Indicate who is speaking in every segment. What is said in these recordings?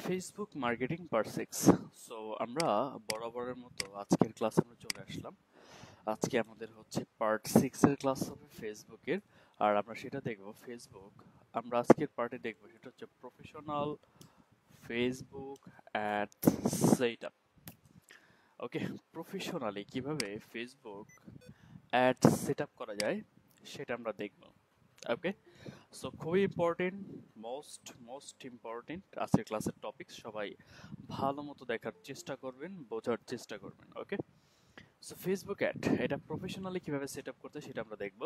Speaker 1: Facebook marketing part 6। So আমরা বরাবরের মতো আজকের ক্লাসে আমরা চলে আসলাম। আজকে আমাদের হচ্ছে পার্ট 6 এর ক্লাস হবে ফেসবুকের, আর আমরা সেটা দেখব ফেসবুক। আমরা আজকের পার্টে দেখব সেটা হচ্ছে প্রফেশনাল ফেসবুক অ্যাড সেটআপ। ওকে, প্রফেশনালি কিভাবে ফেসবুক অ্যাড সেটআপ করা যায় সেটা আমরা দেখব। ওকে, সো খুবই ইম্পর্টেন্ট, মোস্ট ইম্পর্টেন্ট আজকের ক্লাসের টপিক। সবাই ভালো মতো দেখার চেষ্টা করবেন, বোঝার চেষ্টা করবেন। ওকে, সো ফেসবুক অ্যাড এটা প্রফেশনালি কিভাবে সেট আপ করতে সেটা আমরা দেখব।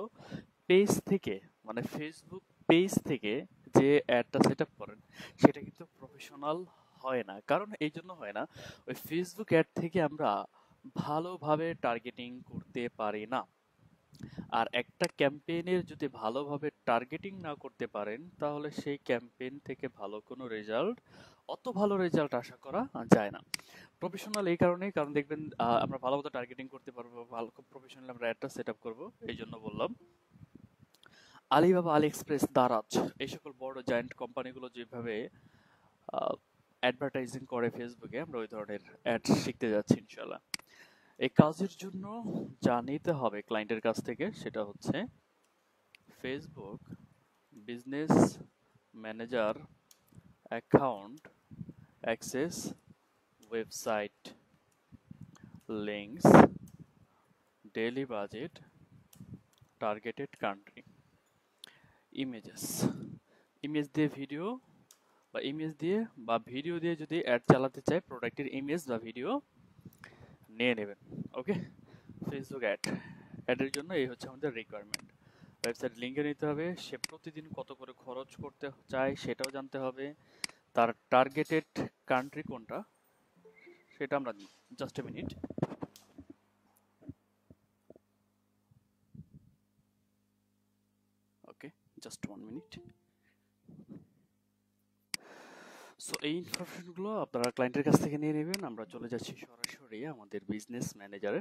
Speaker 1: পেজ থেকে, মানে ফেসবুক পেজ থেকে যে অ্যাডটা সেট আপ করেন সেটা কিন্তু প্রফেশনাল হয় না। কারণ এই জন্য হয় না, ওই ফেসবুক অ্যাড থেকে আমরা ভালোভাবে টার্গেটিং করতে পারি না। আর একটা ক্যাম্পেইনের যদি ভালোভাবে টার্গেটিং না করতে পারেন তাহলে সেই ক্যাম্পেইন থেকে ভালো কোনো রেজাল্ট, অত ভালো রেজাল্ট আশা করা যায় না। প্রফেশনাল এই কারণেই, কারণ দেখবেন আমরা ভালো মতো টার্গেটিং করতে পারবো, ভালো প্রফেশনাল আমরা অ্যাডটা সেট আপ করবো। এই জন্য বললাম আলিবাবা, আলি এক্সপ্রেস, দারাজ, এই সকল বড় জায়ান্ট কোম্পানিগুলো যেভাবে অ্যাডভার্টাইজিং করে ফেসবুকে, আমরা ওই ধরনের অ্যাড শিখতে যাচ্ছি ইনশাল্লাহ। এই কাজের জন্য যা নিতে হবে ক্লায়েন্টের কাছ থেকে সেটা হচ্ছে Facebook business manager account access, website links, daily budget, targeted country, images. Image দিয়ে ভিডিও বা ভিডিও দিয়ে যদি অ্যাড চালাতে চায়, প্রোডাক্টের ইমেজ বা ভিডিও নিয়ে নেবেন। ওকে, ফেসবুক অ্যাডের জন্য এই হচ্ছে আমাদের রিকোয়ারমেন্ট। ওয়েবসাইট লিঙ্কে নিতে হবে, সে প্রতিদিন কত করে খরচ করতে চায় সেটাও জানতে হবে, তার টার্গেটেড কান্ট্রি কোনটা সেটা আমরা just a minute. Okay, just 1 minute. So এই ইনফরমেশনগুলো আপনারা ক্লায়েন্টের কাছ থেকে নিয়ে নেবেন। আমরা চলে যাচ্ছি সরাসরি আমাদের বিজনেস ম্যানেজারে।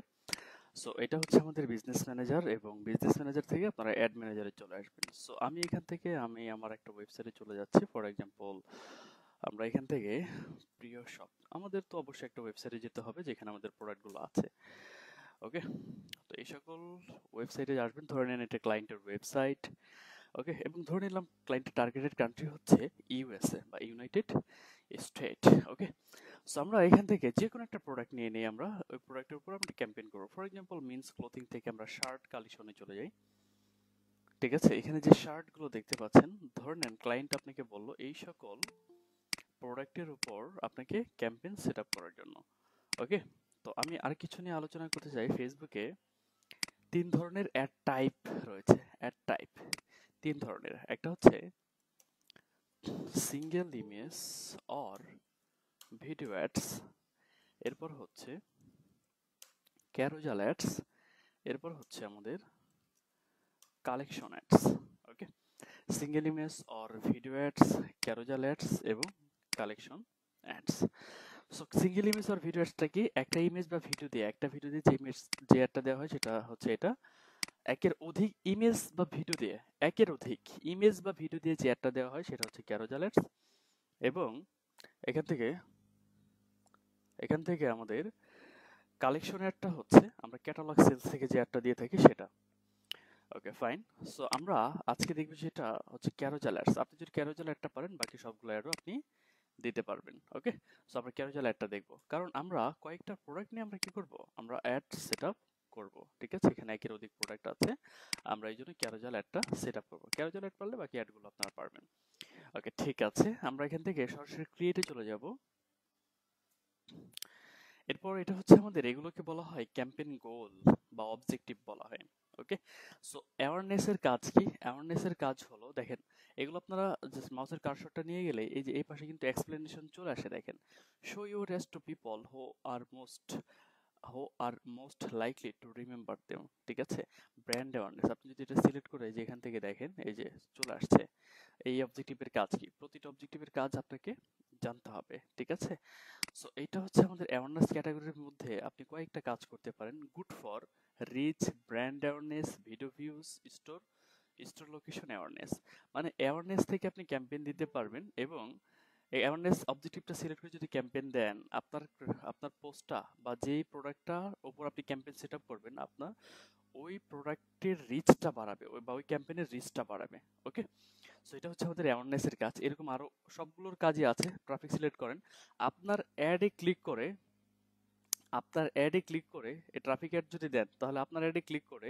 Speaker 1: সো এটা হচ্ছে আমাদের বিজনেস ম্যানেজার, এবং বিজনেস ম্যানেজার থেকে আপনারা অ্যাড ম্যানেজারে চলে আসবেন। সো আমি এখান থেকে আমার একটা ওয়েবসাইটে চলে যাচ্ছি। ফর এক্সাম্পল আমরা এখান থেকে প্রিয় শপ, আমাদের তো অবশ্যই একটা ওয়েবসাইটে যেতে হবে যেখানে আমাদের প্রোডাক্টগুলো আছে। ওকে, তো এই সকল ওয়েবসাইটে আসবেন, ধরে নেন এটা ক্লায়েন্টের ওয়েবসাইট। ওকে, এবং ধরে নিলাম ক্লায়েন্টের টার্গেটেড কান্ট্রি হচ্ছে ইউএসএ বা ইউনাইটেড স্টেট। ওকে, সো আমরা এখান থেকে যে কোনো একটা প্রোডাক্ট নিয়ে নিই, আমরা ওই প্রোডাক্টের উপর আমরা ক্যাম্পেইন করবো। ফর এক্সাম্পল মিন্স ক্লোথিং থেকে আমরা শার্ট কালেকশনে চলে যাই। ঠিক আছে, এখানে যে শার্টগুলো দেখতে পাচ্ছেন, ধরে নেন ক্লায়েন্ট আপনাকে বললো এই সকল প্রোডাক্টের উপর আপনাকে ক্যাম্পেইন সেট আপ করার জন্য। ওকে, তো আমি আর কিছু নিয়ে আলোচনা করতে চাই। ফেসবুকে 3 ধরনের অ্যাড টাইপ রয়েছে। অ্যাড টাইপ 3 ধরনের। একটা হচ্ছে single image or video ads, এরপর হচ্ছে ক্যারোজাল অ্যাডস, এরপর হচ্ছে আমাদের collection ads. Okay, single image or video ads, carousel ads এবং collection ads. So single image or video অ্যাডসটা কি? একটা ইমেজ বা ভিডিও দিয়ে, একটা ভিডিও দিয়ে যে অ্যাডটা দেওয়া হয় সেটা হচ্ছে এটা। একের অধিক ইমেজ বা ভিডিও দিয়ে, একের অধিক ইমেজ বা ভিডিও দিয়ে যে অ্যাডটা দেওয়া হয় সেটা হচ্ছে ক্যারোজাল অ্যাডস। এবং এখান থেকে আমাদের কালেকশন অ্যাডটা হচ্ছে আমরা ক্যাটালগ সেলস থেকে যে অ্যাডটা দিয়ে থাকি সেটা। ওকে, ফাইন। সো আমরা আজকে দেখব যেটা হচ্ছে ক্যারোজাল অ্যাডস। আপনি যদি ক্যারোজাল অ্যাডটা পারেন, বাকি সবগুলো অ্যাডও আপনি দিতে পারবেন। ওকে, সো আমরা ক্যারোজাল অ্যাডটা দেখব, কারণ আমরা কয়েকটা প্রোডাক্ট নিয়ে আমরা কি করব, আমরা অ্যাড সেটআপ করব। ঠিক আছে, এখানে একের অধিক প্রোডাক্ট আছে, আমরা এই জন্য ক্যারোজাল অ্যাডটা সেটআপ করব। ক্যারোজাল অ্যাড পারলে বাকি অ্যাডগুলো আপনারা পারবেন। ওকে, ঠিক আছে, আমরা এখান থেকে সরাসরি ক্রিয়েটে চলে যাব। এরপর এটা হচ্ছে আমাদের, এগুলোকে বলা হয় ক্যাম্পেইন গোল বা অবজেক্টিভ বলা হয়। ওকে, সো অ্যাওয়ারনেসের কাজ কি? অ্যাওয়ারনেসের কাজ হলো, দেখেন এগুলো আপনারা জাস্ট মাউসের কার্সরটা নিয়ে গেলে এই যে এই পাশে কিন্তু এক্সপ্লেনেশন চলে আসে। দেখেন, show your rest to people who are most likely to remember them. ঠিক আছে, ব্র্যান্ড অ্যাওয়ারনেস, আপনি যদি এটা সিলেক্ট করে যে এখান থেকে দেখেন এই যে চলে আসছে। এই অবজেক্টিভের কাজ কি? প্রতিটা অবজেক্টিভের কাজ আপনাকে জানতে হবে। ঠিক আছে, সো এইটা হচ্ছে আমাদের অ্যাওয়ারনেস ক্যাটাগরির মধ্যে আপনি কয়েকটা কাজ করতে পারেন। Good for reach brand awareness, video views, store location awareness. মানে অ্যাওয়ারনেস থেকে আপনি ক্যাম্পেইন দিতে পারবেন, এবং এই অ্যাওয়ারনেস অবজেক্টিভটা সিলেক্ট করে যদি ক্যাম্পেইন দেন, আপনার আপনার পোস্টটা বা যেই প্রোডাক্টটার উপর আপনি ক্যাম্পেইন সেট আপ করবেন, আপনার ওই প্রোডাক্টের রিচটা বাড়াবে, ওই বা ওই ক্যাম্পেইনের রিচটা বাড়াবে। ওকে, সো এটা হচ্ছে আমাদের অ্যাওয়ারনেসের কাজ। এরকম আরো সবগুলোর কাজই আছে। ট্রাফিক সিলেক্ট করেন, আপনার অ্যাডে ক্লিক করে, আপনার অ্যাডে ক্লিক করে এই ট্রাফিক অ্যাড যদি দেন, তাহলে আপনার অ্যাডে ক্লিক করে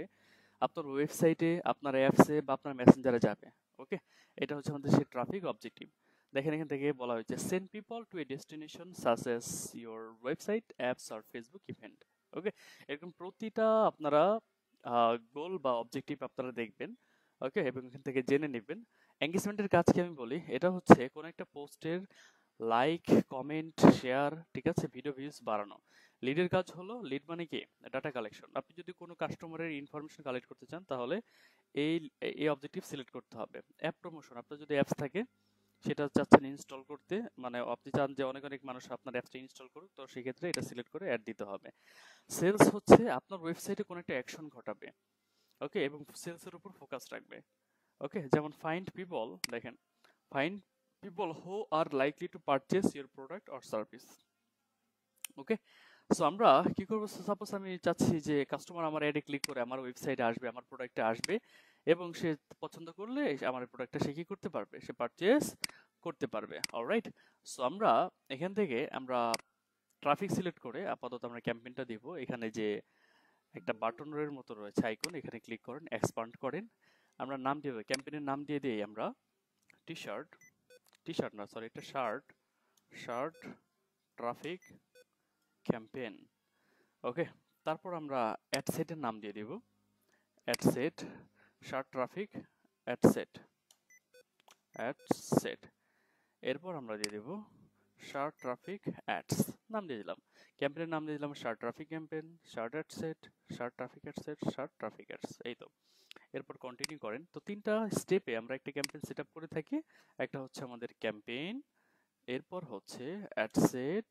Speaker 1: আপনার ওয়েবসাইটে, আপনার অ্যাপসে বা আপনার মেসেঞ্জারে যাবে। ওকে, এটা হচ্ছে আমাদের সেই ট্রাফিক অবজেক্টিভ। দেখেন এখান থেকে বলা হয়েছে send people to a destination such as your website, apps আর ফেসবুক ইভেন্ট। ওকে, এরকম প্রতিটা আপনারা গোল বা অবজেক্টিভ আপনারা দেখবেন। ওকে, এবং এখান থেকে জেনে নেবেন। এঙ্গেজমেন্টের কাজ কি আমি বলি, এটা হচ্ছে কোনো একটা পোস্টের লাইক, কমেন্ট, শেয়ার, ঠিক আছে, ভিডিও ভিউজ বাড়ানো। লিডের কাজ হলো, লিড মানে কি, ডাটা কালেকশন। আপনি যদি কোনো কাস্টমারের ইনফরমেশন কালেক্ট করতে চান, তাহলে এই এই অবজেক্টিভ সিলেক্ট করতে হবে। অ্যাপ প্রমোশন, আপনার যদি অ্যাপস থাকে সেটা চাচ্ছেন ইনস্টল করতে, মানে আপনি চান যে অনেক অনেক মানুষ আপনার অ্যাপসটা ইনস্টল করুক, তো সেক্ষেত্রে এটা সিলেক্ট করে অ্যাড দিতে হবে। সেলস হচ্ছে আপনার ওয়েবসাইটে কোনো একটা অ্যাকশন ঘটাবে। ওকে, এবং সেলসের উপর ফোকাস রাখবে। ওকে, যেমন ফাইন্ড পিপল, দেখেন find people who are likely to purchase your product or service. Okay, so আমরা কি করবো, সাপোজ আমি চাচ্ছি যে কাস্টমার আমার অ্যাডে ক্লিক করে আমার ওয়েবসাইটে আসবে, আমার প্রোডাক্টে আসবে, এবং সে পছন্দ করলে আমার প্রোডাক্টটা সে কি করতে পারবে, সে পারচেস করতে পারবে। অলরাইট, সো আমরা এখান থেকে আমরা ট্রাফিক সিলেক্ট করে আপাতত আমরা ক্যাম্পেইনটা দিব। এখানে যে একটা বাটনের মতো রয়েছে আইকন, এখানে ক্লিক করেন, এক্সপান্ড করেন। আমরা নাম দিয়ে ক্যাম্পেইনের নাম দিয়ে দিই আমরা টি শার্ট, টি শার্ট না সরি, এটা শার্ট, শার্ট ট্রাফিক ক্যাম্পেইন। ওকে, তারপর আমরা অ্যাড সেটের নাম দিয়ে দিব, ad set shirt traffic ad set, add set. এরপর আমরা দিয়ে দেব শার্ট ট্রাফিক অ্যাডস, নাম দিয়ে দিলাম। ক্যাম্পেইনের নাম দিয়ে দিলাম shirt traffic campaign, shirt ad set, shirt traffic ad set, shirt traffic ads. এই তো, এরপর কন্টিনিউ করেন। তো তিনটা স্টেপে আমরা একটা ক্যাম্পেইন সেট আপ করে থাকি। একটা হচ্ছে আমাদের ক্যাম্পেইন, এরপর হচ্ছে অ্যাড সেট,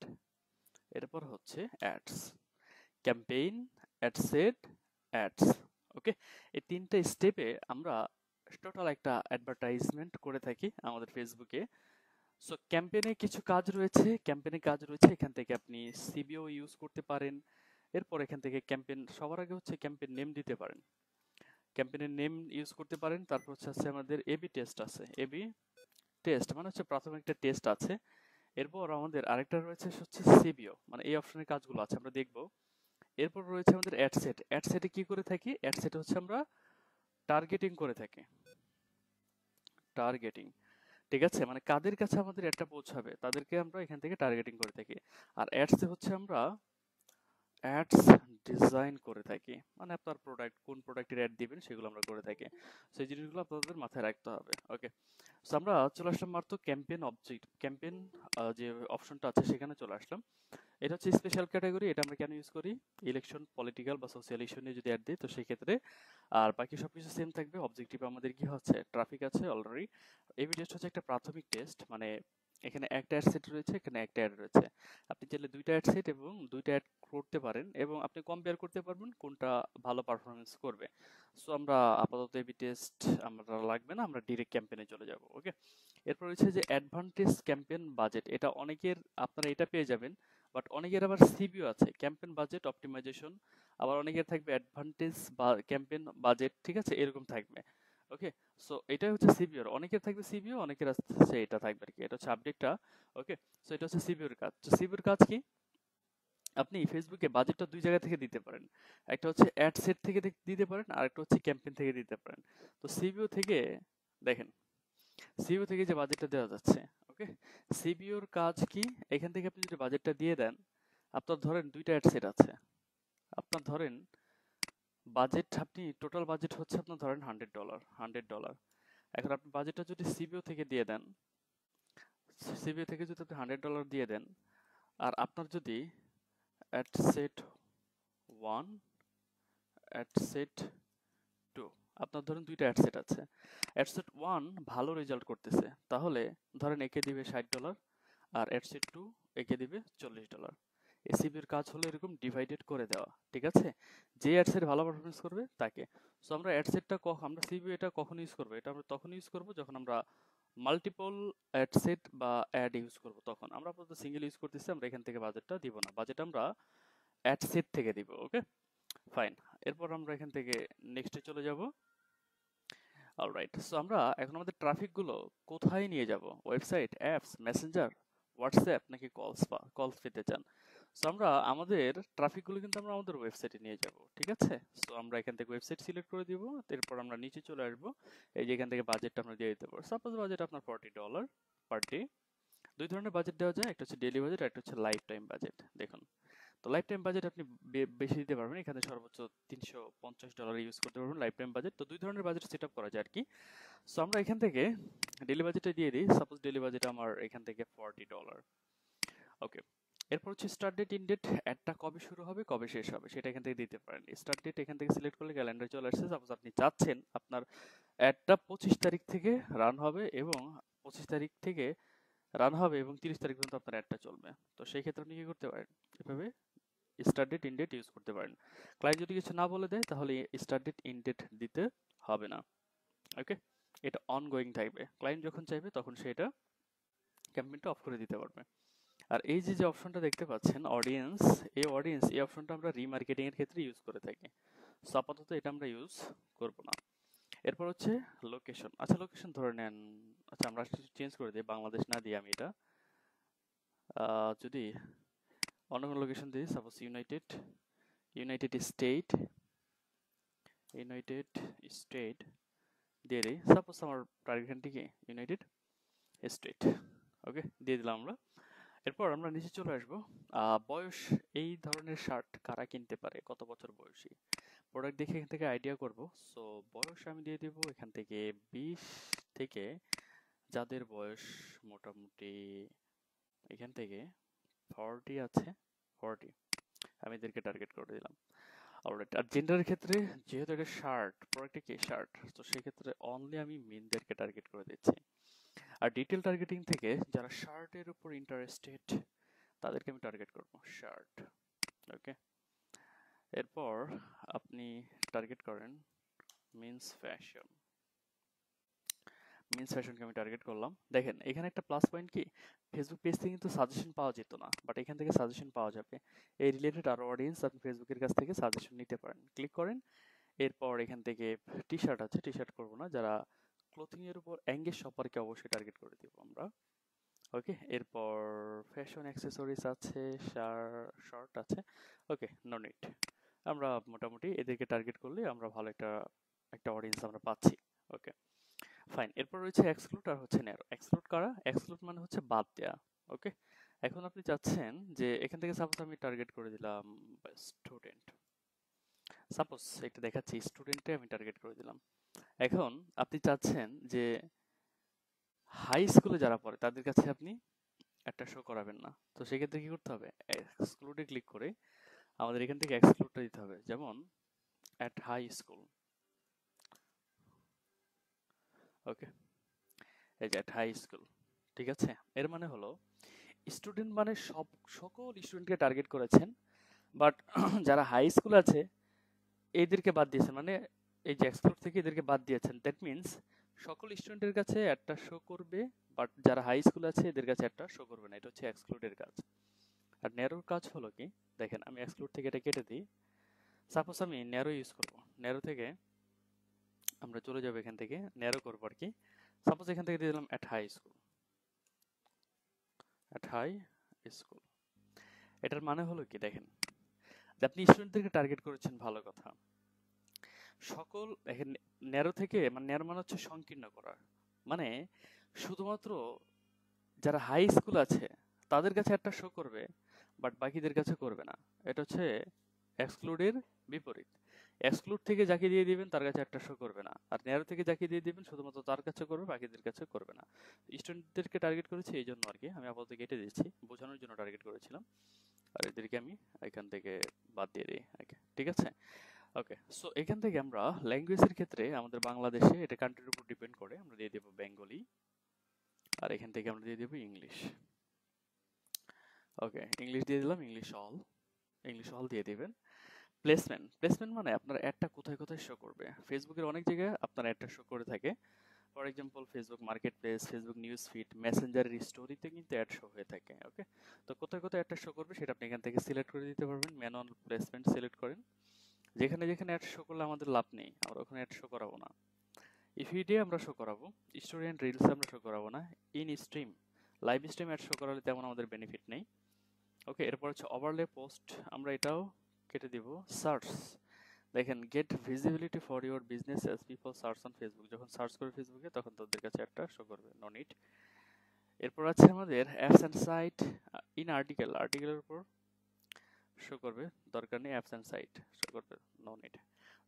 Speaker 1: এরপর হচ্ছে ads. Campaign, ad set, ads. Okay, এই তিনটা স্টেপে আমরা টোটাল একটা অ্যাডভার্টাইজমেন্ট করে থাকি আমাদের ফেসবুকে। সো ক্যাম্পেইনে কিছু কাজ রয়েছে, ক্যাম্পেইনে কাজ রয়েছে, এখান থেকে আপনি সিবিও ইউজ করতে পারেন। এরপর এখান থেকে ক্যাম্পেইন, সবার আগে হচ্ছে ক্যাম্পেইন নেম দিতে পারেন, ক্যাম্পেইনের নেম ইউজ করতে পারেন। তারপর হচ্ছে আমাদের এবি টেস্ট আছে, এবি টেস্ট মানে হচ্ছে প্রাথমিক একটা টেস্ট আছে। এরপর আমাদের আরেকটা রয়েছে হচ্ছে সিবিও, মানে এই অপশনের কাজগুলো আছে আমরা দেখব। এরপর রয়েছে আমাদের অ্যাড সেট। অ্যাড সেটে কি করে থাকি, অ্যাড সেটে হচ্ছে আমরা টার্গেটিং করে থাকি, টার্গেটিং, ঠিক আছে, মানে কাদের কাছে আমাদের অ্যাডটা পৌঁছাবে তাদেরকে আমরা এখান থেকে টার্গেটিং করে থাকি। আর অ্যাডসে হচ্ছে আমরা অ্যাডস ডিজাইন করে থাকি, মানে আপনার প্রোডাক্ট, কোন প্রোডাক্টের অ্যাড দিবেন সেগুলো আমরা করে থাকি। সেই জিনিসগুলো আপনাদের মাথায় রাখতে হবে। ওকে, সো আমরা চলে আসলাম মাত্র ক্যাম্পেইন অবজেক্ট, ক্যাম্পেইন যে অপশনটা আছে সেখানে চলে আসলাম। এটা হচ্ছে স্পেশাল ক্যাটাগরি, এটা আমরা কেন ইউজ করি, ইলেকশন, পলিটিক্যাল বা সোশ্যাল ইস্যু নিয়ে যদি অ্যাড দিই তো সেই ক্ষেত্রে। আর বাকি সবকিছু সেম থাকবে। অবজেক্টিভ আমাদের কি হচ্ছে, ট্রাফিক আছে অলরেডি। এবি টেস্ট হচ্ছে একটা প্রাথমিক টেস্ট, মানে এখানে একটা অ্যাড সেট রয়েছে, এখানে একটা অ্যাড রয়েছে। আপনি চাইলে দুইটা অ্যাড সেট এবং দুইটা অ্যাড করতে পারেন, এবং আপনি কম্পেয়ার করতে পারবেন কোনটা ভালো পারফরমেন্স করবে। সো আমরা আপাতত এবি টেস্ট আমরা লাগবে না, আমরা ডিরেক্ট ক্যাম্পেইনে চলে যাব। ওকে, এরপর রয়েছে যে অ্যাডভান্টেজ ক্যাম্পেইন বাজেট, এটা অনেকের, আপনারা এটা পেয়ে যাবেন, বাট অনেকের আবার সিবিও আছে, ক্যাম্পেইন বাজেট অপটিমাইজেশন, আবার অনেকের থাকবে অ্যাডভান্টেজ বা ক্যাম্পেইন বাজেট, ঠিক আছে, এরকম থাকবে। ওকে, সো এটাই হচ্ছে সিবিওর, অনেকের থাকবে সিবিও, অনেকের আছে এটা থাকবে আর কি, এটা হচ্ছে আপডেটটা। ওকে, সো এটা হচ্ছে সিবিওর কাজ। তো সিবিওর কাজ কি, আপনি ফেসবুকে বাজেটটা দুই জায়গা থেকে দিতে পারেন, একটা হচ্ছে অ্যাড সেট থেকে দিতে পারেন, আর একটা হচ্ছে ক্যাম্পেইন থেকে দিতে পারেন। তো সিবিও থেকে দেখেন, সিবিও থেকে যে বাজেটটা দেওয়া যাচ্ছে, ওকে, সিবিওর কাজ কি, এখান থেকে আপনি যদি বাজেটটা দিয়ে দেন, আপনার ধরেন দুইটা অ্যাড সেট আছে, আপনার ধরেন বাজেট, আপনি টোটাল বাজেট হচ্ছে আপনার ধরেন $100, $100। এখন আপনি বাজেটটা যদি সিবিও থেকে দিয়ে দেন, সিবিও থেকে যদি আপনি $100 দিয়ে দেন, আর আপনার যদি অ্যাড সেট 1, অ্যাড সেট 2, আপনার ধরেন দুইটা অ্যাড সেট আছে, অ্যাড সেট 1 ভালো রেজাল্ট করতেছে, তাহলে ধরেন একে দিবে $60, আর অ্যাড সেট 2 একে দিবে $40। এসিবির কাজ হলো এরকম ডিভাইডেড করে দেওয়া, ঠিক আছে, যে অ্যাডসেট ভালো পারফরমেন্স করবে তাকে। সো আমরা অ্যাডসেটটা আমরা সিবি এটা কখন ইউজ করবো, এটা আমরা তখন ইউজ করবো যখন আমরা মাল্টিপল অ্যাড সেট বা অ্যাড ইউজ করব তখন। আমরা আপাতত সিঙ্গেল ইউজ করতেছি, আমরা এখান থেকে বাজেটটা দিব না, বাজেট আমরা অ্যাড সেট থেকে দিব। ওকে, ফাইন। এরপর আমরা এখান থেকে নেক্সটে চলে যাব। অলরাইট, সো আমরা এখন আমাদের ট্রাফিকগুলো কোথায় নিয়ে যাব? ওয়েবসাইট, অ্যাপস, মেসেঞ্জার, হোয়াটসঅ্যাপ নাকি কলস পেতে চান? সো আমরা আমাদের ট্রাফিকগুলো কিন্তু আমরা আমাদের ওয়েবসাইটে নিয়ে যাব, ঠিক আছে? সো আমরা এখান থেকে ওয়েবসাইট সিলেক্ট করে দিব, এরপর আমরা নিচে চলে আসবো। এই যে এখান থেকে বাজেটটা আমরা দিয়ে দিতে পারবো। সাপোজ বাজেট আপনার $40 পার ডে। দুই ধরনের বাজেট দেওয়া যায়, একটা হচ্ছে ডেইলি বাজেট আর একটা হচ্ছে লাইফ টাইম বাজেট। দেখুন, তো লাইফ টাইম বাজেট আপনি বেশি দিতে পারবেন, এখানে সর্বোচ্চ $350 ইউজ করতে পারবেন লাইফ টাইম বাজেট। তো দুই ধরনের বাজেট সেট আপ করা যায় আর কি। সো আমরা এখান থেকে ডেইলি বাজেটটা দিয়ে দিই। সাপোজ ডেইলি বাজেট আমার এখান থেকে $40। ওকে, এরপর হচ্ছে স্টার্ট ডেট, ইন ডেট, অ্যাডটা কবে শুরু হবে কবে শেষ হবে সেটা এখান থেকে দিতে পারেন। স্টার্ট ডেট এখান থেকে সিলেক্ট করলে ক্যালেন্ডারে চলে আসছে। সাপোজ আপনি চাচ্ছেন আপনার অ্যাডটা 25 তারিখ থেকে রান হবে এবং 25 তারিখ থেকে রান হবে এবং 30 তারিখ পর্যন্ত আপনার অ্যাডটা চলবে। তো সেই ক্ষেত্রে আপনি কি করতে পারেন, এভাবে start date end date use করতে পারেন। ক্লায়েন্ট যদি কিছু না বলে দেয় তাহলে স্টার্ট ডেট ইন ডেট দিতে হবে না। ওকে, এটা অনগোয়িং টাইপে, ক্লায়েন্ট যখন চাইবে তখন সে এটা ক্যাম্পেইনটা অফ করে দিতে পারবে। আর এই যে যে অপশনটা দেখতে পাচ্ছেন অডিয়েন্স, এই অপশনটা আমরা রিমার্কেটিং এর ক্ষেত্রে ইউজ করে থাকি। সো আপাতত এটা আমরা ইউজ করব না। এরপর হচ্ছে লোকেশন। আচ্ছা, লোকেশন ধরে নেন, আচ্ছা আমরা চেঞ্জ করে দিই, বাংলাদেশ না দিয়ে আমি এটা যদি অন্য কোনো লোকেশন দিই, সাপোজ ইউনাইটেড স্টেট দিয়ে দিই। সাপোজ আমার টার্গেট কান্ট্রি কি ইউনাইটেড স্টেট। ওকে, দিয়ে দিলাম আমরা। এরপর আমরা নিচে চলে আসবো। বয়স, এই ধরনের শার্ট কারা কিনতে পারে, কত বছর বয়সী, প্রোডাক্ট দেখে এখান থেকে আইডিয়া করব। সো বয়স আমি দিয়ে দেবো এখান থেকে 20 থেকে, যাদের বয়স মোটামুটি এখান থেকে 40 আছে, 40 আমি এদেরকে টার্গেট করে দিলাম। অলরাইট, আর জেন্ডারের ক্ষেত্রে যেহেতু এটা শার্ট, প্রোডাক্টটা কি শার্ট, তো সেক্ষেত্রে অনলি আমি মেনদেরকে টার্গেট করে দিচ্ছি। আর ডিটেল টার্গেটিং থেকে যারা শার্টের উপর ইন্টারেস্টেড তাদেরকে আমি টার্গেট করব, শার্ট। ওকে, এরপর আপনি টার্গেট করেন মিন্স ফ্যাশনকে আমি টার্গেট করলাম। দেখেন এখানে একটা প্লাস পয়েন্ট কি, ফেসবুক পেজ থেকে কিন্তু সাজেশন পাওয়া যেত না, বাট এখান থেকে সাজেশন পাওয়া যাবে। এই রিলেটেড আরো অডিয়েন্স আপনি ফেসবুকের কাছ থেকে সাজেশন নিতে পারেন। ক্লিক করেন, এরপর এখান থেকে টি শার্ট আছে, টি শার্ট করবো না, যারা ক্লোথিং এর উপর এঙ্গেজ শপারকে অবশ্যই টার্গেট করে দিব আমরা। ওকে, এরপর ফ্যাশন অ্যাক্সেসরিজ আছে, শার্ট আছে। ওকে, নো নিড। আমরা মোটামুটি এদেরকে টার্গেট করলে আমরা ভালো একটা অডিয়েন্স আমরা পাচ্ছি। ওকে, ফাইন। এরপর রয়েছে এক্সক্লুড আর হচ্ছে ন্যারো। এক্সক্লুড কারা? এক্সক্লুড মানে হচ্ছে বাদ দেয়া। ওকে, এখন আপনি চাচ্ছেন যে এখান থেকে সাপোজ আমি টার্গেট করে দিলাম স্টুডেন্ট, সাপোজ এটা দেখাচ্ছি, স্টুডেন্টে আমি টার্গেট করে দিলাম। এখন আপনি চাচ্ছেন যে হাই স্কুলে যারা পড়ে তাদের কাছে আপনি একটা শো করাবেন না, তো সেক্ষেত্রে কি করতে হবে, এক্সক্লুডে ক্লিক করে আমাদের এখান থেকে এক্সক্লুডটা দিতে হবে। যেমন অ্যাট হাই স্কুল। ওকে, এই যে অ্যাট হাই স্কুল, ঠিক আছে? এর মানে হলো স্টুডেন্ট মানে সকল স্টুডেন্টকে টার্গেট করেছেন, বাট যারা হাই স্কুল আছে এদেরকে বাদ দিয়েছেন, মানে এই যে এক্সক্লুড থেকে এদেরকে বাদ দিয়েছেন। দ্যাট মিনস সকল স্টুডেন্টের কাছে একটা শো করবে, বাট যারা হাই স্কুল আছে এদের কাছে একটা শো করবে না। এটা হচ্ছে এক্সক্লুডের কাজ। আর ন্যারোর কাজ হলো কি, দেখেন আমি এক্সক্লুড থেকে এটা কেটে দিই। সাপোজ আমি ন্যারো ইউজ করব, ন্যারো থেকে আমরা চলে যাবো, এখান থেকে ন্যারো করবো আর কি। সাপোজ এখান থেকে দিয়ে দিলাম at high school, at high school. এটার মানে হলো কি, দেখেন যে আপনি স্টুডেন্টদেরকে টার্গেট করেছেন, ভালো কথা। সকল এখানে ন্যারো থেকে, মানে ন্যারো মানে হচ্ছে সংকীর্ণ করা, মানে শুধুমাত্র যারা হাই স্কুল আছে তাদের কাছে একটা শো করবে, বাট বাকিদের কাছে করবে না। এটা হচ্ছে এক্সক্লুডের বিপরীত। এক্সক্লুড থেকে যাকে দিয়ে দিবেন তার কাছে একটা শো করবে না, আর ন্যারো থেকে যাকে দিয়ে দিবেন শুধুমাত্র তার কাছে করবে, বাকিদের কাছে করবে না। স্টুডেন্টদেরকে টার্গেট করেছি এই জন্য আর কি, আমি আপাতত কেটে দিচ্ছি, বোঝানোর জন্য টার্গেট করেছিলাম। আর এদেরকে আমি এখান থেকে বাদ দিয়ে দিই। ওকে, ঠিক আছে। ওকে, সো এখান থেকে আমরা ল্যাঙ্গুয়েজের ক্ষেত্রে আমাদের বাংলাদেশে এটা কান্ট্রির উপর ডিপেন্ড করে, আমরা দিয়ে দেবো বেঙ্গলি, আর এখান থেকে আমরা দিয়ে দেবো ইংলিশ। ওকে, ইংলিশ দিয়ে দিলাম, ইংলিশ অল দিয়ে দিবেন। প্লেসমেন্ট মানে আপনার অ্যাডটা কোথায় কোথায় শো করবে। ফেসবুকের অনেক জায়গায় আপনার অ্যাডটা শো করে থাকে, for example Facebook marketplace, Facebook news feed, মেসেঞ্জারের স্টোরিতে কিন্তু অ্যাড শো হয়ে থাকে। ওকে, তো কোথায় কোথায় অ্যাডটা শো করবে সেটা আপনি এখান থেকে সিলেক্ট করে দিতে পারবেন। ম্যানুয়াল প্লেসমেন্ট সিলেক্ট করেন, যেখানে যেখানে অ্যাড শো করলে আমাদের লাভ নেই, আমরা ওখানে অ্যাড শো করাবো না। ফিডে আমরা শো করাবো, স্টোরি অ্যান্ড রিলসে আমরা শো করাবো না। In stream, live stream add show করালে তেমন আমাদের বেনিফিট নেই। ওকে, এরপর হচ্ছে ওভারলে পোস্ট, আমরা এটাও কেটে দিব। সার্চ, দেখেন get visibility for your business as people search on Facebook, যখন সার্চ করে ফেসবুকে তখন তাদের কাছে একটা শো করবে, নো নিড। এরপর আছে আমাদের apps and site in article, আর্টিকেলের উপর শো করবে, দরকার নেই। অ্যাপস অ্যান্ড সাইট শো করবে, নো নিড।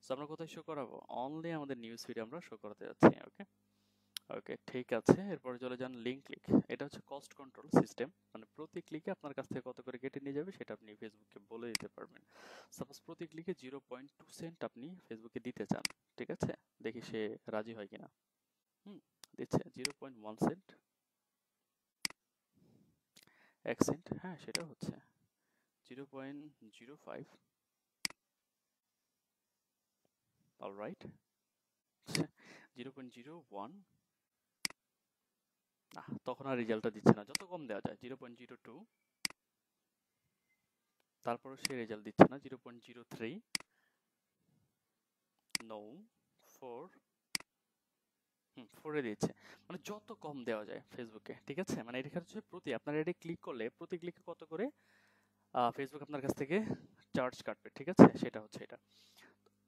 Speaker 1: সো আমরা কোথায় শো করাবো? অনলি আমাদের নিউজ ফিডে আমরা শো করাতে যাচ্ছি। ওকে ওকে, ঠিক আছে। এরপরে চলে যান লিঙ্ক ক্লিক। এটা হচ্ছে কস্ট কন্ট্রোল সিস্টেম, মানে প্রতি ক্লিকে আপনার কাছ থেকে কত করে কেটে নিয়ে যাবে সেটা আপনি ফেসবুককে বলে দিতে পারবেন। সাপোজ প্রতি ক্লিকে 0.2 সেন্ট আপনি ফেসবুকে দিতে চান, ঠিক আছে, দেখি সে রাজি হয় কিনা। দিচ্ছে 0.1 সেন্ট, 1 সেন্ট, হ্যাঁ সেটা হচ্ছে 0.05। অলরাইট, 0.01, না তখন আর রেজাল্টটা দিচ্ছে না। যত কম দেওয়া যায়, 0.02, তারপরে সে রেজাল্ট দিচ্ছে না। 0.03, নো, 4, 4 দিচ্ছে। মানে যত কম দেওয়া যায় ফেসবুকে, ঠিক আছে, মানে এটা হচ্ছে প্রতি, আপনার এটা ক্লিক করলে প্রতি ক্লিকে কত করে ফেসবুক আপনার কাছ থেকে চার্জ কাটবে, ঠিক আছে, সেটা হচ্ছে এটা।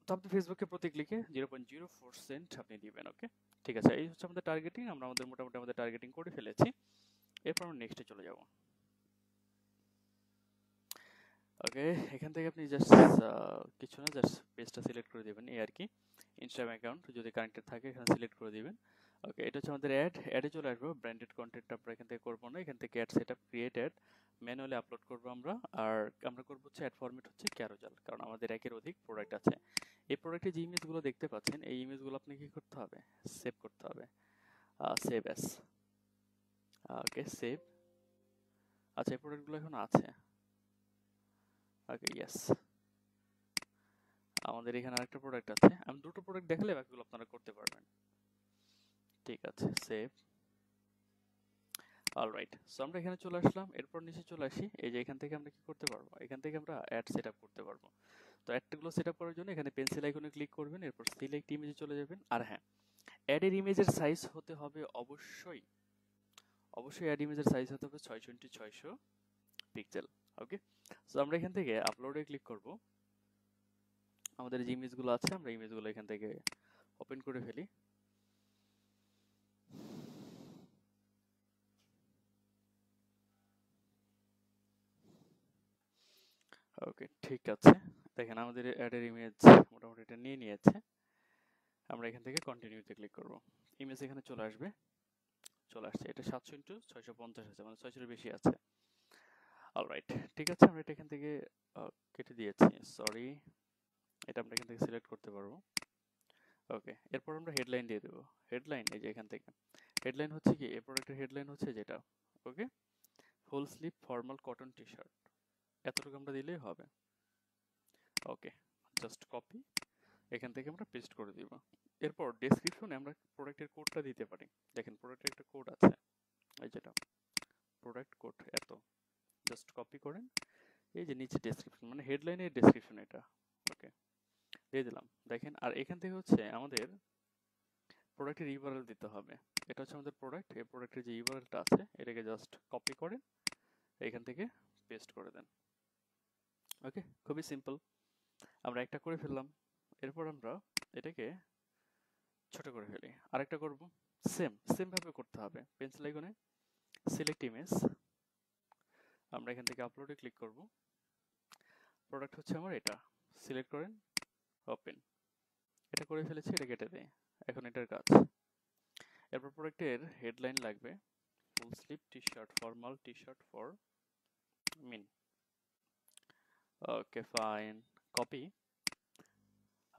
Speaker 1: তো আপনি ফেসবুকে প্রতি ক্লিকে 0.04 সেন্ট আপনি দিবেন। ওকে, ঠিক আছে, এই হচ্ছে আমাদের টার্গেটিং। আমরা মোটামুটি আমাদের টার্গেটিং করে ফেলেছি। এরপর আমরা নেক্সটে চলে যাব। ওকে, এখান থেকে আপনি জাস্ট কিছু না, জাস্ট পেজটা সিলেক্ট করে দিবেন, এই আর কি। ইনস্টাগ্রাম অ্যাকাউন্ট যদি কানেক্টেড থাকে এখানে সিলেক্ট করে দিবেন। ওকে, এটা হচ্ছে আমাদের অ্যাডে চলে আসবো। ব্র্যান্ডেড কন্টেন্ট আমরা এখান থেকে করবো না, এখান থেকে ad setup create ad manually upload করবো আমরা। আর আমরা করবো হচ্ছে অ্যাড ফরম্যাট হচ্ছে ক্যারোজাল, কারণ আমাদের একের অধিক প্রোডাক্ট আছে। এই প্রোডাক্টে যে ইমেজগুলো দেখতে পাচ্ছেন, এই ইমেজগুলো আপনি কি করতে হবে? সেভ করতে হবে। Save as. Okay, save. আচ্ছা, এই প্রোডাক্টগুলো এখন আছে। ওকে, ইয়েস, আমাদের এখানে আরেকটা প্রোডাক্ট আছে। আমি দুটো প্রোডাক্ট দেখালে বাকিগুলো আপনারা করতে পারবেন। ঠিক আছে, সেভ। অলরাইট, সো আমরা এখানে চলে আসলাম। এরপর নিচে চলে আসি। এই যে এখান থেকে আমরা কি করতে পারবো? এখান থেকে আমরা অ্যাড সেটআপ করতে পারবো। তো অ্যাডগুলো সেটআপ করার জন্য এখানে পেন্সিল আইকনে ক্লিক করবেন, এরপর সিলেক্ট ইমেজে চলে যাবেন। আর হ্যাঁ, অ্যাডের ইমেজের সাইজ হতে হবে অবশ্যই অ্যাড ইমেজের সাইজ হতে হবে 6x600 পিক্সেল। ওকে, সো আমরা এখান থেকে আপলোডে ক্লিক করব। আমাদের যে ইমেজগুলো আছে আমরা ইমেজগুলো এখান থেকে ওপেন করে ফেলি। ওকে, ঠিক আছে, দেখেন আমাদের অ্যাডের ইমেজ মোটামুটি এটা নিয়ে নিয়েছে। আমরা এখান থেকে কন্টিনিউতে ক্লিক করব। ইমেজ এখানে চলে আসবে, চলে আসছে। এটা 700x650 আছে, মানে 600 এর বেশি আছে। অলরাইট, ঠিক আছে, আমরা এটা এখান থেকে কেটে দিয়েছি, সরি। এটা আমরা এখান থেকে সিলেক্ট করতে পারবো। ওকে, এরপর আমরা হেডলাইন দিয়ে দেবো। হেডলাইন এই যে এখান থেকে হেডলাইন হচ্ছে কি, এই প্রোডাক্টের হেডলাইন হচ্ছে যেটা। Okay, full sleeve formal cotton T shirt, এতটুকু আমরা দিলেই হবে। ওকে, জাস্ট কপি, এখান থেকে আমরা পেস্ট করে দিব। এরপর ডেসক্রিপশনে আমরা প্রোডাক্টের কোডটা দিতে পারি। দেখেন প্রোডাক্টের একটা কোড আছে, এই যেটা প্রোডাক্ট কোড, এত জাস্ট কপি করেন, এই যে নিচে ডেসক্রিপশন, মানে হেডলাইনের ডেসক্রিপশন এটা। ওকে, দিয়ে দিলাম, দেখেন। আর এখান থেকে হচ্ছে আমাদের প্রোডাক্টের ইউআরএল দিতে হবে। এটা হচ্ছে আমাদের প্রোডাক্ট, এই প্রোডাক্টের যে ইউআরএলটা আছে এটাকে জাস্ট কপি করেন, এখান থেকে পেস্ট করে দেন। ওকে, খুবই সিম্পল, আমরা একটা করে ফেললাম। এরপর আমরা এটাকে ছোট করে ফেলি, আরেকটা করব। সেম ভাবে করতে হবে। পেন্সিল আইকনে সিলেক্ট ইমেজ, আমরা এখান থেকে আপলোডে ক্লিক করব। প্রোডাক্ট হচ্ছে আমার এটা, সিলেক্ট করেন, ওপেন। এটা করে ফেলেছি, এটা কেটে দেয়। এখন এটার কাজ, এরপর প্রোডাক্টের হেডলাইন লাগবে, full sleeve T shirt, formal T shirt for men. Okay, fine, copy.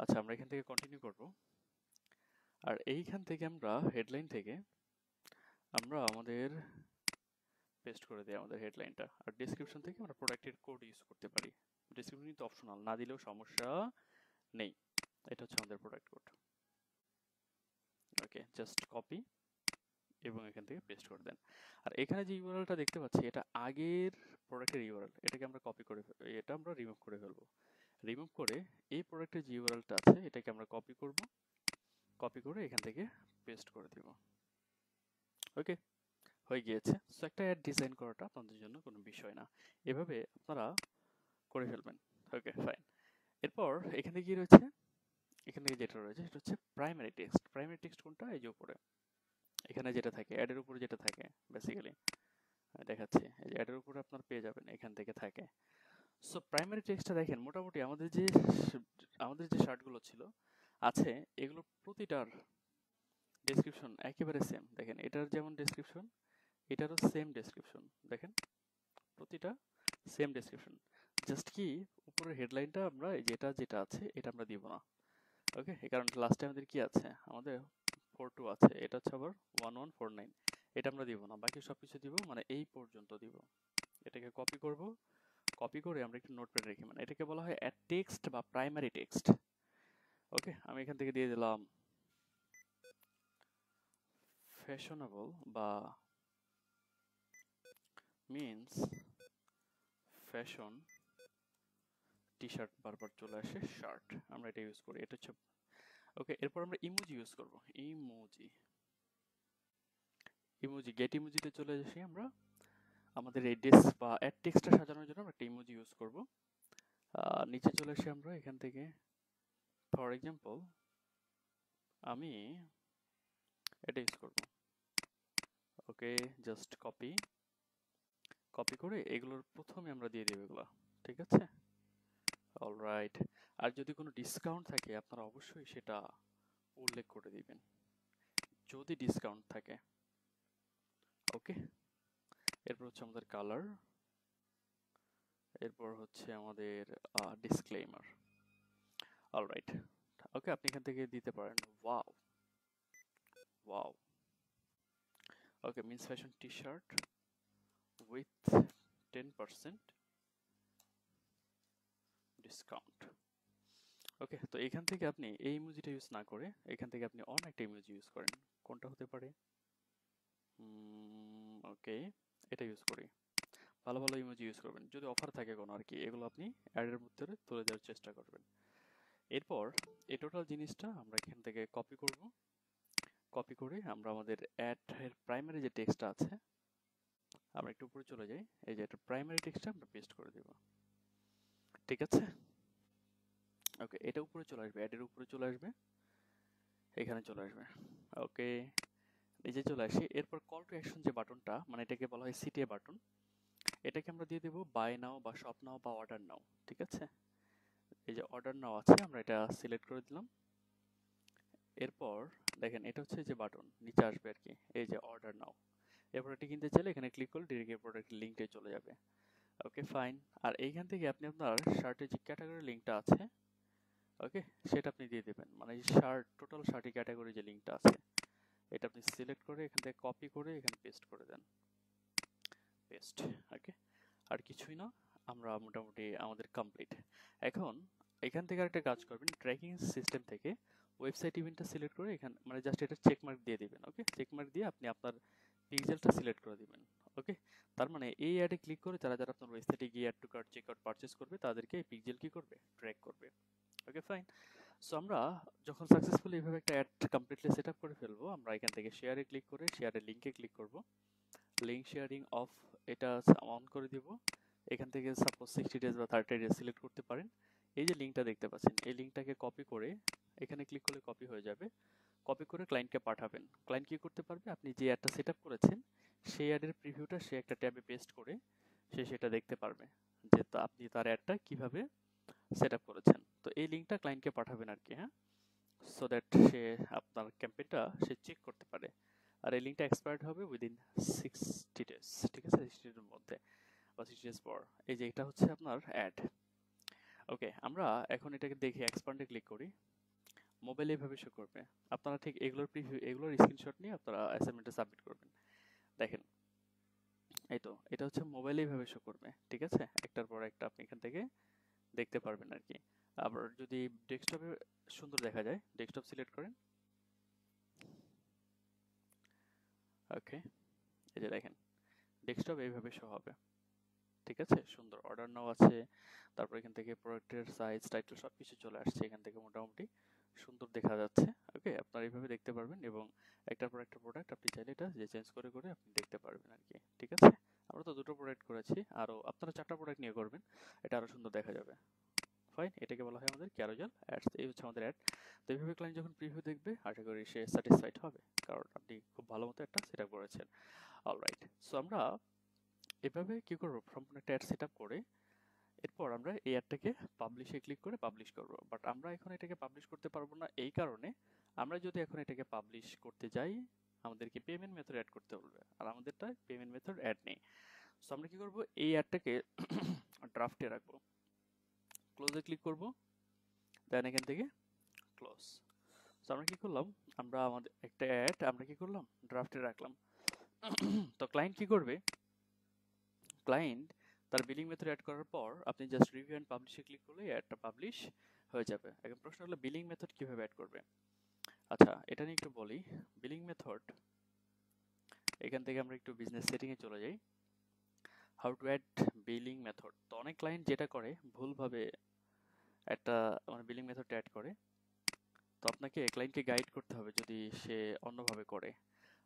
Speaker 1: আচ্ছা, আমরা এখান থেকে কন্টিনিউ করব। আর এইখান থেকে আমরা হেডলাইন থেকে আমরা আমাদের পেস্ট করে দিই আমাদের হেডলাইনটা। আর ডেসক্রিপশন থেকে আমরা প্রোডাক্টের কোড ইউজ করতে পারি। ডেসক্রিপশন কিন্তু অপশনাল, না দিলেও সমস্যা নেই। এটা হচ্ছে আমাদের প্রোডাক্ট কোড। ওকে, জাস্ট কপি এবং এখান থেকে পেস্ট করে দেন। আর এখানে যে ইউআরএলটা দেখতে পাচ্ছি এটা আগের প্রোডাক্টের ইউআরএল, এটাকে আমরা কপি করে এটা আমরা রিমুভ করে ফেলবো। রিমুভ করে এই প্রোডাক্টের যে ইউআরএলটা আছে এটাকে আমরা কপি করব, কপি করে এখান থেকে পেস্ট করে দিব। ওকে, হয়ে গিয়েছে। সো একটা অ্যাড ডিজাইন করাটা আপনাদের জন্য কোনো বিষয় না, এভাবে আপনারা করে ফেলবেন। Okay fine. এরপর এখানে কি রয়েছে, এখানে যেটা রয়েছে সেটা হচ্ছে প্রাইমারি টেক্সট। প্রাইমারি টেক্সট কোনটা, এই যে উপরে এখানে যেটা থাকে অ্যাডের উপরে যেটা থাকে বেসিক্যালি দেখাচ্ছি, এই যে অ্যাডের উপরে আপনার পেয়ে যাবেন, এখান থেকে থাকে। সো প্রাইমারি টেক্সটটা দেখেন মোটামুটি আমাদের যে শার্টগুলো ছিল আছে এগুলো প্রতিটার ডেসক্রিপশন একেবারে সেম। দেখেন এটার যেমন ডেসক্রিপশন এটারও সেম ডেসক্রিপশন, দেখেন প্রতিটা সেম ডেসক্রিপশন। জাস্ট কি উপরের হেডলাইনটা আমরা যেটা আছে এটা আমরা দিব না। ওকে, এই কারণে লাস্টে আমাদের কি আছে, আমাদের 42 আছে, এটা হচ্ছে আবার 1149, এটা আমরা দিব না, বাকি সবকিছু দিব, মানে এই পর্যন্ত দিব। এটাকে কপি করব, কপি করে আমরা একটু নোটপ্যাড রেখে, মানে এটাকে বলা হয় অ্যাড টেক্সট বা প্রাইমারি টেক্সট। ওকে, আমি এখান থেকে দিয়ে দিলাম ফ্যাশনেবল বা মিন্স ফ্যাশন টি শার্ট, বারবার চলে আসে শার্ট, আমরা এটা ইউজ করি, এটা হচ্ছে ওকে। এরপর আমরা ইমোজি ইউজ করব, ইমোজি গেট ইমোজিতে চলে আসি আমরা। আমাদের এই ডেস্ক বা অ্যাড টেক্সটটা সাজানোর জন্য আমরা একটা ইমোজি ইউজ করব। নিচে চলে আসি আমরা এখান থেকে, ফর এক্সাম্পল আমি এটা ইউজ করব। ওকে, জাস্ট কপি করে এগুলোর প্রথমে আমরা দিয়ে দেব এগুলো, ঠিক আছে। অলরাইট, আর যদি কোনো ডিসকাউন্ট থাকে আপনারা অবশ্যই সেটা উল্লেখ করে দিবেন যদি ডিসকাউন্ট থাকে। ওকে, এরপর হচ্ছে আমাদের কালার, এরপর হচ্ছে আমাদের ডিসক্লেইমার। অলরাইট, ওকে, আপনি এখান থেকে দিতে পারেন wow wow. Okay, means fashion T shirt with 10% discount. Okay, তো এখান থেকে আপনি এই ইমোজিটা ইউজ না করে এখান থেকে আপনি অন্য একটা ইমোজি ইউজ করেন, কোনটা হতে পারে, ওকে এটা ইউজ করি। ভালো ভালো ইমোজি ইউজ করবেন, যদি অফার থাকে কোনো আর কি, এগুলো আপনি অ্যাডের মধ্যে তুলে দেওয়ার চেষ্টা করবেন। এরপর এই টোটাল জিনিসটা আমরা এখান থেকে কপি করব, কপি করে আমরা আমাদের অ্যাড এর প্রাইমারি যে টেক্সটটা আছে আমরা একটু উপরে চলে যাই, এই যে এটা প্রাইমারি টেক্সটটা আমরা পেস্ট করে দেব, ঠিক আছে। ওকে, এটা উপরে চলে আসবে, অ্যাডের উপরে চলে আসবে, এখানে চলে আসবে। ওকে, নিচে চলে আসি। এরপর কল টু অ্যাকশন যে বাটনটা, মানে এটাকে বলা হয় সিটিএ বাটন, এটাকে আমরা দিয়ে দেব বাই নাও বা শপ নাও বা অর্ডার নাও, ঠিক আছে। এই যে অর্ডার নাও আছে, আমরা এটা সিলেক্ট করে দিলাম। এরপর দেখেন এটা হচ্ছে যে বাটন নিচে আসবে আর কি, এই যে অর্ডার নাও। এরপর এটি কিনতে চাইলে এখানে ক্লিক করলে ডিরেক্ট প্রোডাক্ট লিঙ্কে চলে যাবে। ওকে ফাইন, আর এইখান থেকে আপনি আপনার শার্টের যে ক্যাটাগরি লিঙ্কটা আছে, ওকে সেটা আপনি দিয়ে দেবেন, মানে শার্ট টোটাল শার্টের ক্যাটাগরি যে লিঙ্কটা আছে এটা আপনি সিলেক্ট করে এখান থেকে কপি করে এখানে পেস্ট করে দেন, পেস্ট। ওকে, আর কিছুই না, আমরা মোটামুটি আমাদের কমপ্লিট। এখন এখান থেকে আরেকটা কাজ করবেন, ট্র্যাকিং সিস্টেম থেকে ওয়েবসাইট ইভেন্টটা সিলেক্ট করে এখানে মানে জাস্ট এটা চেক মার্ক দিয়ে দিবেন। ওকে, চেক মার্ক দিয়ে আপনি আপনার পিক্সেলটা সিলেক্ট করে দিবেন। ওকে, তার মানে এই অ্যাডে ক্লিক করে যারা যারা আপনার ওয়েবসাইটে গিয়ে add to cart checkout purchase করবে তাদেরকে এই পিক্সেল কি করবে, ট্র্যাক করবে। Okay fine. সো আমরা যখন সাকসেসফুলি এইভাবে একটা অ্যাড কমপ্লিটলি সেট আপ করে ফেলবো, আমরা এখান থেকে শেয়ারে ক্লিক করে শেয়ারের লিঙ্কে ক্লিক করব, লিঙ্ক শেয়ারিং অফ এটা অন করে দিব। এখান থেকে সাপোজ 60 ডেজ বা 30 ডেজ সিলেক্ট করতে পারেন। এই যে লিঙ্কটা দেখতে পাচ্ছেন এই লিঙ্কটাকে কপি করে এখানে ক্লিক করলে কপি হয়ে যাবে, কপি করে ক্লায়েন্টকে পাঠাবেন। ক্লায়েন্ট কি করতে পারবে, আপনি যে অ্যাডটা সেট আপ করেছেন সেই অ্যাডের প্রিভিউটা সে একটা ট্যাবে পেস্ট করে সে সেটা দেখতে পারবে যে আপনি তার অ্যাডটা কিভাবে সেট আপ করেছেন। তো এই লিঙ্কটা ক্লায়েন্টকে পাঠাবেন আর কি, হ্যাঁ, সো দ্যাট সে আপনার ক্যাম্পেইনটা সে চেক করতে পারে। আর এই লিঙ্কটা এক্সপায়ার্ড হবে উইদিন 60 ডেজ, ঠিক আছে, 60 ডেজের মধ্যে বা 60 ডেজ পর। এই যে এটা হচ্ছে আপনার অ্যাড। ওকে, আমরা এখন এটাকে দেখি এক্সপান্ডে ক্লিক করি, মোবাইলে এভাবে শো করবে। আপনারা ঠিক এগুলোর প্রিভিউ এগুলোর স্ক্রিনশট নিয়ে আপনারা অ্যাসাইনমেন্টে সাবমিট করবেন। দেখেন এই তো এটা হচ্ছে মোবাইলে এইভাবে শো করবে, ঠিক আছে, একটার পর একটা আপনি এখান থেকে দেখতে পারবেন আর কি। আবার যদি ডেস্কটপে সুন্দর দেখা যায়, ডেস্কটপ সিলেক্ট করেন, ওকে, এই যে দেখেন ডেস্কটপ এইভাবে শো হবে। ঠিক আছে, সুন্দর অর্ডার নাও আছে, তারপর এখান থেকে প্রোডাক্টের সাইজ টাইটেল সবকিছু চলে আসছে এখান থেকে, মোটামুটি সুন্দর দেখা যাচ্ছে। ওকে, আপনারা এইভাবে দেখতে পারবেন এবং একটার পর একটা প্রোডাক্ট আপনি চাইলে এটা যে চেঞ্জ করে করে আপনি দেখতে পারবেন আর কি। ঠিক আছে, আমরা তো দুটো প্রোডাক্ট করেছি, আরও আপনারা 4টা প্রোডাক্ট নিয়ে করবেন, এটা আরও সুন্দর দেখা যাবে। ফাইন, এটাকে বলা হয় আমাদের ক্যারোজাল অ্যাডস। এই হচ্ছে আমাদের অ্যাড। তো এইভাবে ক্লায়েন্ট যখন প্রিভিউ দেখবে আশা করি সে স্যাটিসফাইড হবে, কারণ আপনি খুব ভালো মতো একটা সেট আপ করেছেন। অলরাইট, সো আমরা এভাবে কি করব, সম্পূর্ণ একটা অ্যাড সেট আপ করে এরপর আমরা এই অ্যাডটাকে পাবলিশে ক্লিক করে পাবলিশ করব। বাট আমরা এখন এটাকে পাবলিশ করতে পারবো না, এই কারণে আমরা যদি এখন এটাকে পাবলিশ করতে যাই আমাদেরকে পেমেন্ট মেথড অ্যাড করতে বলবে, আর আমাদেরটা পেমেন্ট মেথড অ্যাড নেই। সো আমরা কি করব, এই অ্যাডটাকে ড্রাফটে রাখবো, ক্লোজে ক্লিক করব, দেন এখান থেকে ক্লোজ। সো আমরা কি করলাম, আমরা আমাদের একটা অ্যাড আমরা কি করলাম ড্রাফটে রাখলাম। তো ক্লায়েন্ট কি করবে, ক্লায়েন্ট তার বিলিং মেথড অ্যাড করার পর আপনি জাস্ট রিভিউ এন্ড পাবলিশে ক্লিক করলে অ্যাডটা পাবলিশ হয়ে যাবে। এখন প্রশ্ন হলো বিলিং মেথড কিভাবে অ্যাড করবে। আচ্ছা, এটা নিয়ে একটু বলি। বিলিং মেথড, এখান থেকে আমরা একটু বিজনেস সেটিং এ চলে যাই। How to add billing method. তো অনেক ক্লায়েন্ট যেটা করে ভুলভাবে একটা মানে বিলিং মেথড অ্যাড করে, তো আপনাকে ক্লায়েন্টকে গাইড করতে হবে যদি সে অন্যভাবে করে।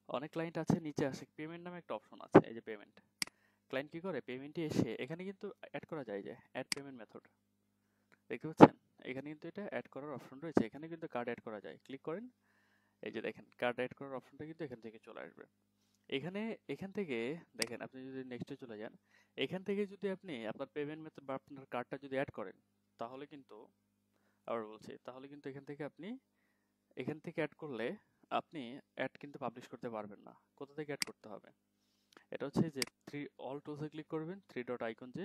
Speaker 1: অনেক ক্লায়েন্ট আছে নিচে আসে পেমেন্ট নামে একটা অপশন আছে, এই যে পেমেন্ট, ক্লায়েন্ট কি করে পেমেন্টে এসে এখানে কিন্তু অ্যাড করা যায় যে অ্যাড পেমেন্ট মেথড, দেখতে পাচ্ছেন এখানে কিন্তু এটা অ্যাড করার অপশন রয়েছে, এখানে কিন্তু কার্ড অ্যাড করা যায়, ক্লিক করেন, এই যে দেখেন কার্ড অ্যাড করার অপশনটা কিন্তু এখান থেকে চলে আসবে। এখান থেকে দেখেন আপনি যদি নেক্সটে চলে যান, এখান থেকে যদি আপনি আপনার পেমেন্ট মেথড বা আপনার কার্ডটা যদি অ্যাড করেন, তাহলে কিন্তু আবার বলছি, তাহলে কিন্তু এখান থেকে অ্যাড করলে আপনি অ্যাড কিন্তু পাবলিশ করতে পারবেন না। কোথা থেকে অ্যাড করতে হবে, এটা হচ্ছে যে থ্রি অল টুলসে ক্লিক করবেন, থ্রি ডট আইকন, যে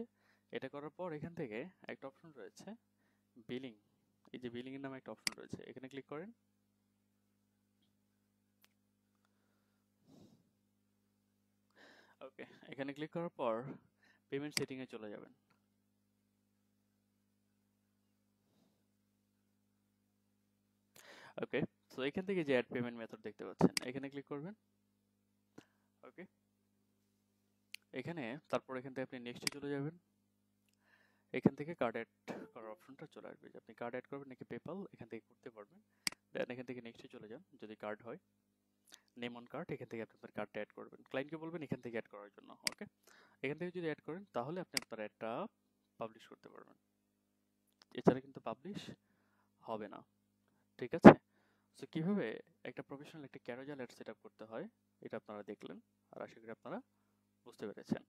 Speaker 1: এটা করার পর এখান থেকে একটা অপশন রয়েছে বিলিং, এই যে বিলিং এর নামে একটা অপশন রয়েছে, এখানে ক্লিক করেন। ওকে, এখানে ক্লিক করার পর পেমেন্ট সেটিং এ চলে যাবেন। ওকে, তো এখান থেকে যে অ্যাড পেমেন্ট মেথড দেখতে পাচ্ছেন এখানে ক্লিক করবেন। ওকে, এখানে তারপর এখান থেকে আপনি নেক্সটে চলে যাবেন, এখান থেকে কার্ড অ্যাড করার অপশনটা চলে আসবে, যে আপনি কার্ড অ্যাড করবেন নাকি পেপাল, এখান থেকে করতে পারবেন। দেন এখান থেকে নেক্সটে চলে যান, যদি কার্ড হয় নেম অন কার্ড, এখান থেকে আপনি আপনার কার্ডটা অ্যাড করবেন, ক্লায়েন্টকে বলবেন এখান থেকে অ্যাড করার জন্য। ওকে, এখান থেকে যদি অ্যাড করেন তাহলে আপনি আপনার অ্যাডটা পাবলিশ করতে পারবেন, এছাড়া কিন্তু পাবলিশ হবে না। ঠিক আছে, সো কিভাবে একটা প্রফেশনাল একটা ক্যারোজাল অ্যাড সেট আপ করতে হয় এটা আপনারা দেখলেন, আর আশা করি আপনারা বুঝতে পেরেছেন।